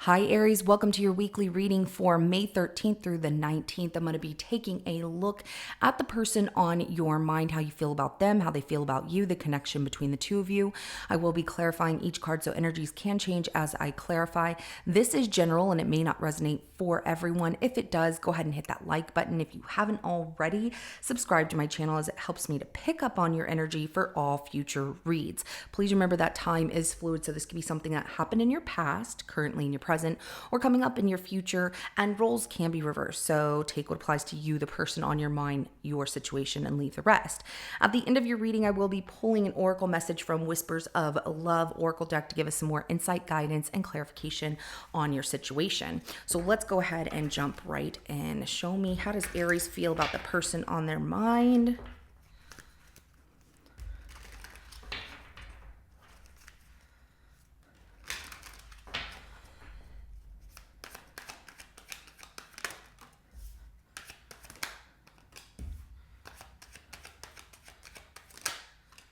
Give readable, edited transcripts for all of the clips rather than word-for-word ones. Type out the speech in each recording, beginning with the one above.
Hi, Aries. Welcome to your weekly reading for May 13th through the 19th. I'm going to be taking a look at the person on your mind, how you feel about them, how they feel about you, the connection between the two of you. I will be clarifying each card, so energies can change as I clarify. This is general and it may not resonate for everyone. If it does, go ahead and hit that like button. If you haven't already, subscribe to my channel as it helps me to pick up on your energy for all future reads. Please remember that time is fluid, so this could be something that happened in your past, currently in your present, or coming up in your future, and roles can be reversed. So take what applies to you, the person on your mind, your situation, and leave the rest. At the end of your reading, I will be pulling an oracle message from Whispers of Love Oracle deck to give us some more insight, guidance, and clarification on your situation. So let's go ahead and jump right in. Show me, how does Aries feel about the person on their mind?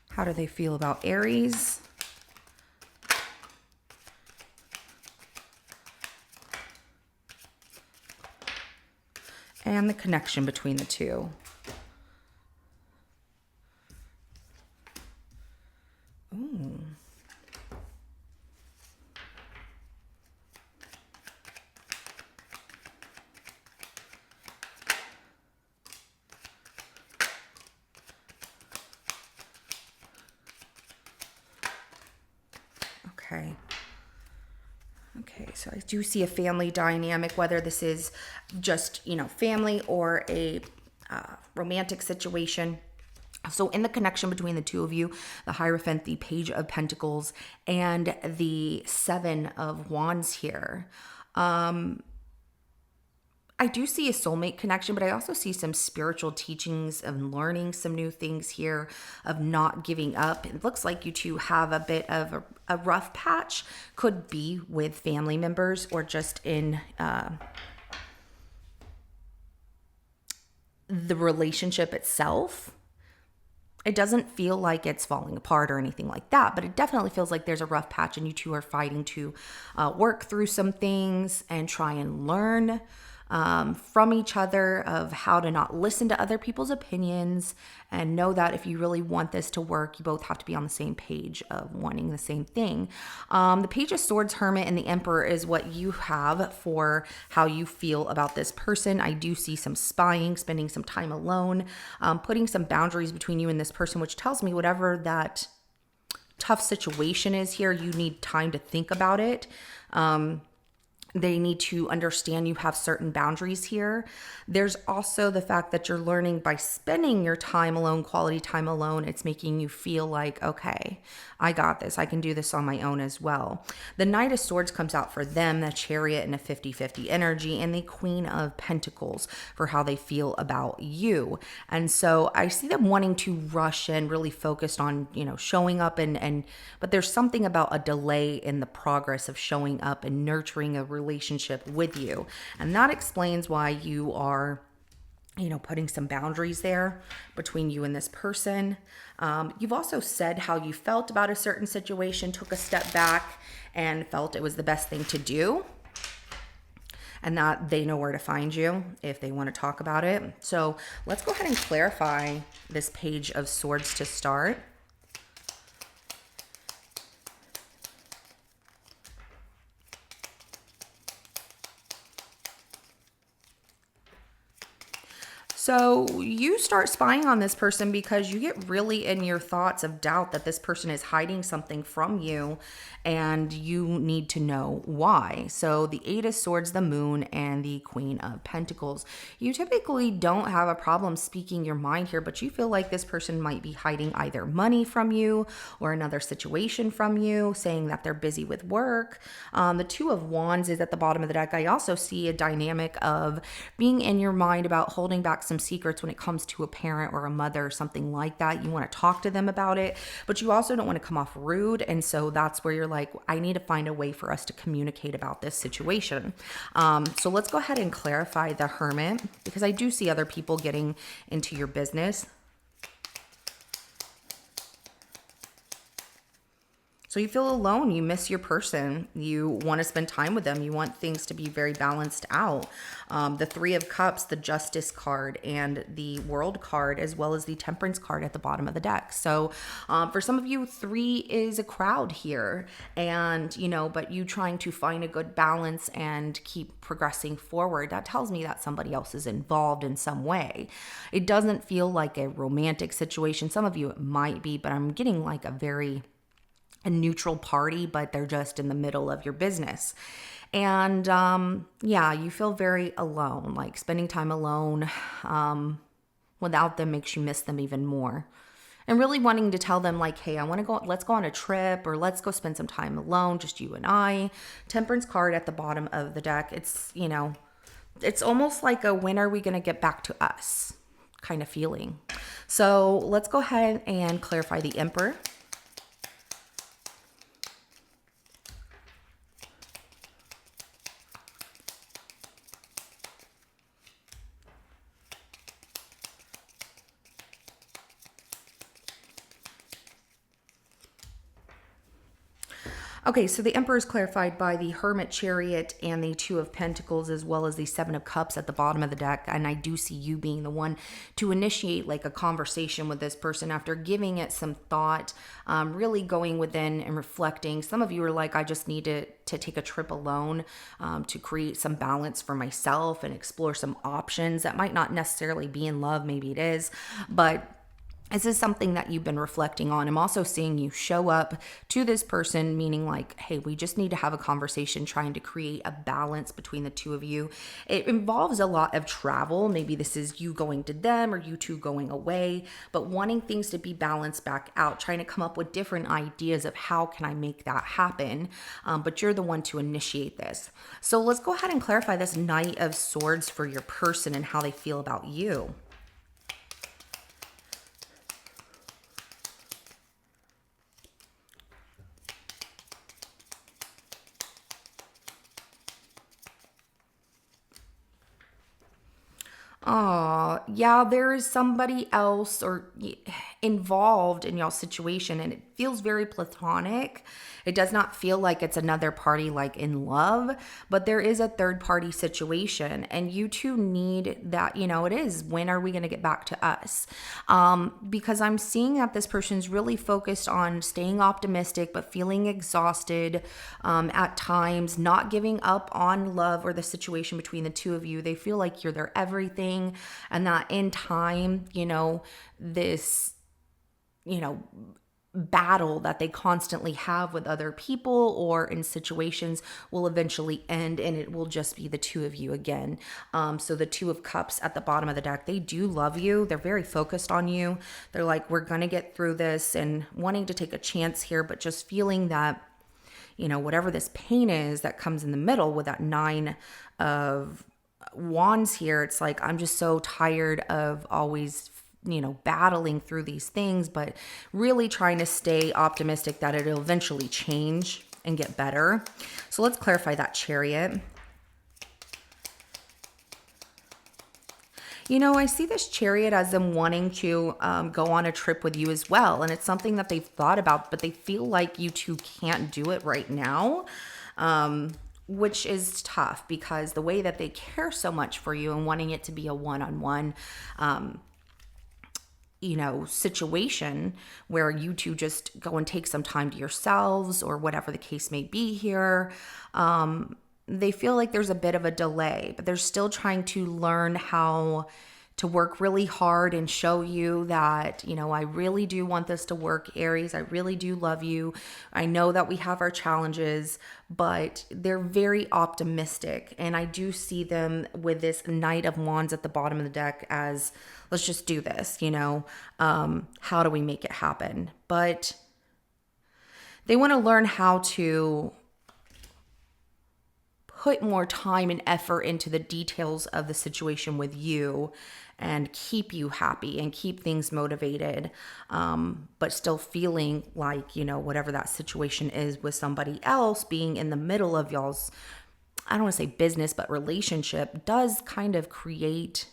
How do they feel about Aries? And the connection between the two. Ooh. Okay. Okay, so I do see a family dynamic, whether this is just, family or a romantic situation. So in the connection between the two of you, the Hierophant, the Page of Pentacles, and the Seven of Wands here. I do see a soulmate connection, but I also see some spiritual teachings of learning some new things here, of not giving up. It looks like you two have a bit of a rough patch, could be with family members or just in the relationship itself. It doesn't feel like it's falling apart or anything like that, but it definitely feels like there's a rough patch and you two are fighting to work through some things and try and learn from each other of how to not listen to other people's opinions, and know that if you really want this to work, you both have to be on the same page of wanting the same thing. The Page of Swords, Hermit, and the Emperor is what you have for how you feel about this person. I do see some spying, spending some time alone, putting some boundaries between you and this person, which tells me whatever that tough situation is here, you need time to think about it. They need to understand you have certain boundaries here. There's also the fact that you're learning by spending your time alone, quality time alone. It's making you feel like, okay, I got this. I can do this on my own as well. The Knight of Swords comes out for them, the Chariot and a 50-50 energy, and the Queen of Pentacles for how they feel about you. And so I see them wanting to rush in, really focused on, showing up but there's something about a delay in the progress of showing up and nurturing a relationship with you. And that explains why you are putting some boundaries there between you and this person. You've also said how you felt about a certain situation, took a step back and felt it was the best thing to do, and that they know where to find you if they want to talk about it. So let's go ahead and clarify this Page of Swords to start. So you start spying on this person because you get really in your thoughts of doubt that this person is hiding something from you and you need to know why. So the Eight of Swords, the Moon, and the Queen of Pentacles. You typically don't have a problem speaking your mind here, but you feel like this person might be hiding either money from you or another situation from you, saying that they're busy with work. The Two of Wands is at the bottom of the deck. I also see a dynamic of being in your mind about holding back some secrets when it comes to a parent or a mother or something like that. You want to talk to them about it, but you also don't want to come off rude. And so that's where you're like, I need to find a way for us to communicate about this situation. So let's go ahead and clarify the Hermit, because I do see other people getting into your business. So you feel alone, you miss your person, you want to spend time with them, you want things to be very balanced out. The Three of Cups, the Justice card, and the World card, as well as the Temperance card at the bottom of the deck. So for some of you, three is a crowd here, and but you trying to find a good balance and keep progressing forward. That tells me that somebody else is involved in some way. It doesn't feel like a romantic situation. Some of you it might be, but I'm getting like a neutral party, but they're just in the middle of your business. And yeah, you feel very alone, like spending time alone without them makes you miss them even more. And really wanting to tell them like, hey, I want to go, let's go on a trip, or let's go spend some time alone, just you and I. Temperance card at the bottom of the deck. It's, it's almost like a when are we going to get back to us kind of feeling. So let's go ahead and clarify the Emperor. Okay, so the Emperor is clarified by the Hermit, Chariot, and the Two of Pentacles, as well as the Seven of Cups at the bottom of the deck. And I do see you being the one to initiate like a conversation with this person after giving it some thought, really going within and reflecting. Some of you are like, I just need to take a trip alone to create some balance for myself and explore some options that might not necessarily be in love. Maybe it is, but this is something that you've been reflecting on. I'm also seeing you show up to this person, meaning like, hey, we just need to have a conversation, trying to create a balance between the two of you. It involves a lot of travel. Maybe this is you going to them or you two going away, but wanting things to be balanced back out, trying to come up with different ideas of how can I make that happen. But you're the one to initiate this. So let's go ahead and clarify this Knight of Swords for your person and how they feel about you. Oh, yeah, there is somebody else or involved in y'all's situation, and it feels very platonic. It does not feel like it's another party like in love, but there is a third party situation, and you two need that, it is, when are we going to get back to us? Because I'm seeing that this person's really focused on staying optimistic, but feeling exhausted at times, not giving up on love or the situation between the two of you. They feel like you're their everything, and that in time, this, battle that they constantly have with other people or in situations will eventually end, and it will just be the two of you again. So the Two of Cups at the bottom of the deck, they do love you. They're very focused on you. They're like, we're going to get through this, and wanting to take a chance here, but just feeling that, whatever this pain is that comes in the middle with that Nine of Wands here, it's like, I'm just so tired of always battling through these things, but really trying to stay optimistic that it'll eventually change and get better. So let's clarify that Chariot. I see this Chariot as them wanting to go on a trip with you as well. And it's something that they've thought about, but they feel like you two can't do it right now. Which is tough because the way that they care so much for you and wanting it to be a one-on-one situation where you two just go and take some time to yourselves or whatever the case may be here. They feel like there's a bit of a delay, but they're still trying to learn how to work really hard and show you that, I really do want this to work, Aries. I really do love you. I know that we have our challenges, but they're very optimistic. And I do see them with this Knight of Wands at the bottom of the deck as, let's just do this, how do we make it happen? But they want to learn how to put more time and effort into the details of the situation with you and keep you happy and keep things motivated, but still feeling like, whatever that situation is with somebody else, being in the middle of y'all's, I don't want to say business, but relationship does kind of create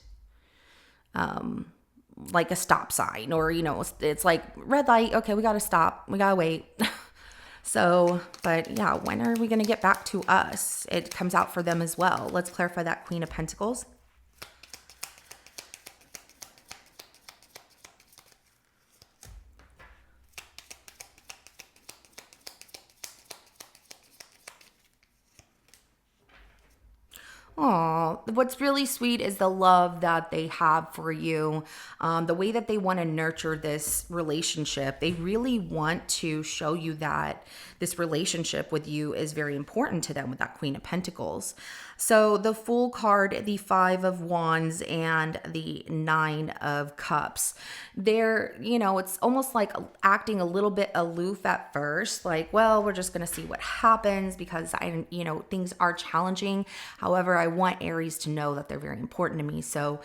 like a stop sign, or, it's like red light. Okay, we got to stop. We got to wait. So, but yeah, when are we going to get back to us? It comes out for them as well. Let's clarify that Queen of Pentacles. Oh, what's really sweet is the love that they have for you, the way that they want to nurture this relationship. They really want to show you that this relationship with you is very important to them with that Queen of Pentacles. So the Fool card, the Five of Wands, and the Nine of Cups. They're, it's almost like acting a little bit aloof at first, like, well, we're just going to see what happens because things are challenging. However, I want Aries to know that they're very important to me. So,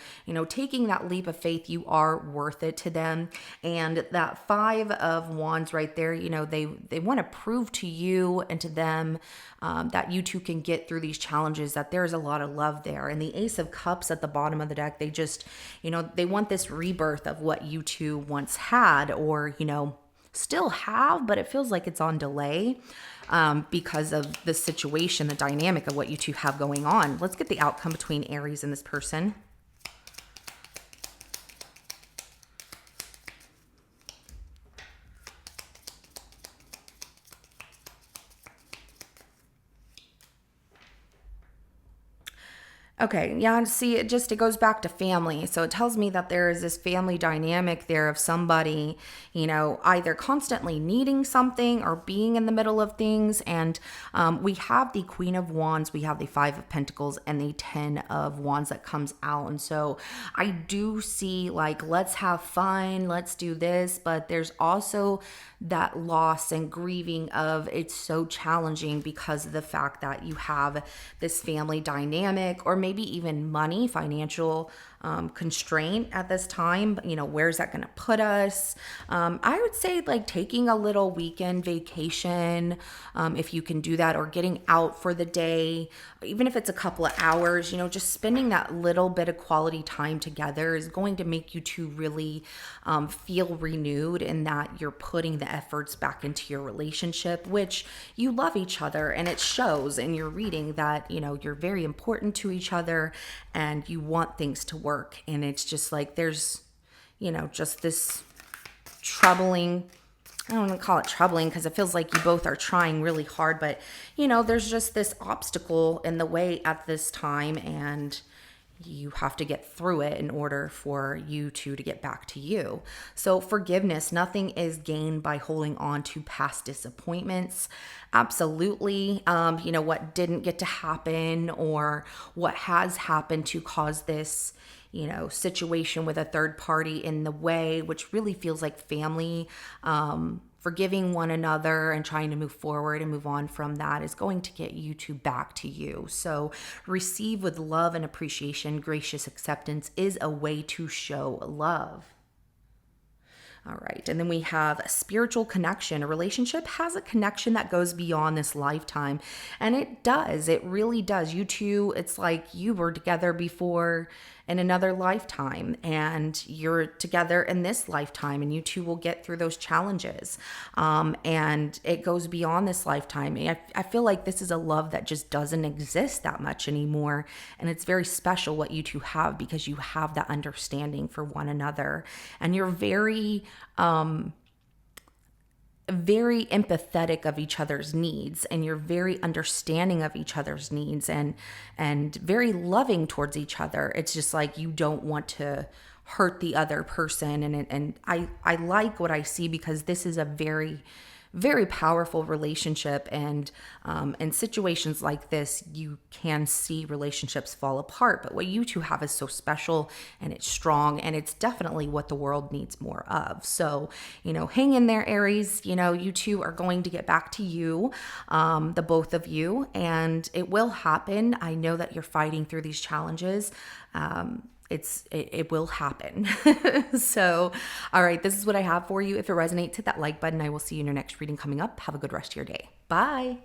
taking that leap of faith, you are worth it to them. And that Five of Wands right there, they want to prove to you and to them that you two can get through these challenges, that there's a lot of love there. And the Ace of Cups at the bottom of the deck, they just, they want this rebirth of what you two once had, or, still have, but it feels like it's on delay because of the situation, the dynamic of what you two have going on. Let's get the outcome between Aries and this person. Okay, yeah, see, it goes back to family. So it tells me that there is this family dynamic there of somebody, either constantly needing something or being in the middle of things. And we have the Queen of Wands, we have the Five of Pentacles, and the Ten of Wands that comes out. And so I do see, like, let's have fun, let's do this, but there's also that loss and grieving of it's so challenging because of the fact that you have this family dynamic, or maybe even money, financial constraint at this time. Where's that going to put us? I would say, like, taking a little weekend vacation, if you can do that, or getting out for the day, even if it's a couple of hours, just spending that little bit of quality time together is going to make you two really feel renewed, in that you're putting the efforts back into your relationship, which you love each other, and it shows in your reading that, you're very important to each other and you want things to work. And it's just like there's, just this troubling, I don't want to call it troubling because it feels like you both are trying really hard, but there's just this obstacle in the way at this time, and you have to get through it in order for you two to get back to you. So forgiveness, nothing is gained by holding on to past disappointments. Absolutely. What didn't get to happen, or what has happened to cause this, situation with a third party in the way, which really feels like family, forgiving one another and trying to move forward and move on from that is going to get you two back to you. So receive with love and appreciation. Gracious acceptance is a way to show love. All right. And then we have a spiritual connection. A relationship has a connection that goes beyond this lifetime. And it does. It really does. You two, it's like you were together before in another lifetime, and you're together in this lifetime, and you two will get through those challenges. And it goes beyond this lifetime. I feel like this is a love that just doesn't exist that much anymore. And it's very special what you two have, because you have that understanding for one another, and you're very empathetic of each other's needs, and you're very understanding of each other's needs, and very loving towards each other. It's just like you don't want to hurt the other person, and I like what I see, because this is a very, very powerful relationship. And in situations like this, you can see relationships fall apart, but what you two have is so special, and it's strong, and it's definitely what the world needs more of. So, hang in there, Aries. You two are going to get back to you, the both of you, and it will happen. I know that you're fighting through these challenges. It will happen. So, all right, this is what I have for you. If it resonates, hit that like button. I will see you in your next reading coming up. Have a good rest of your day. Bye.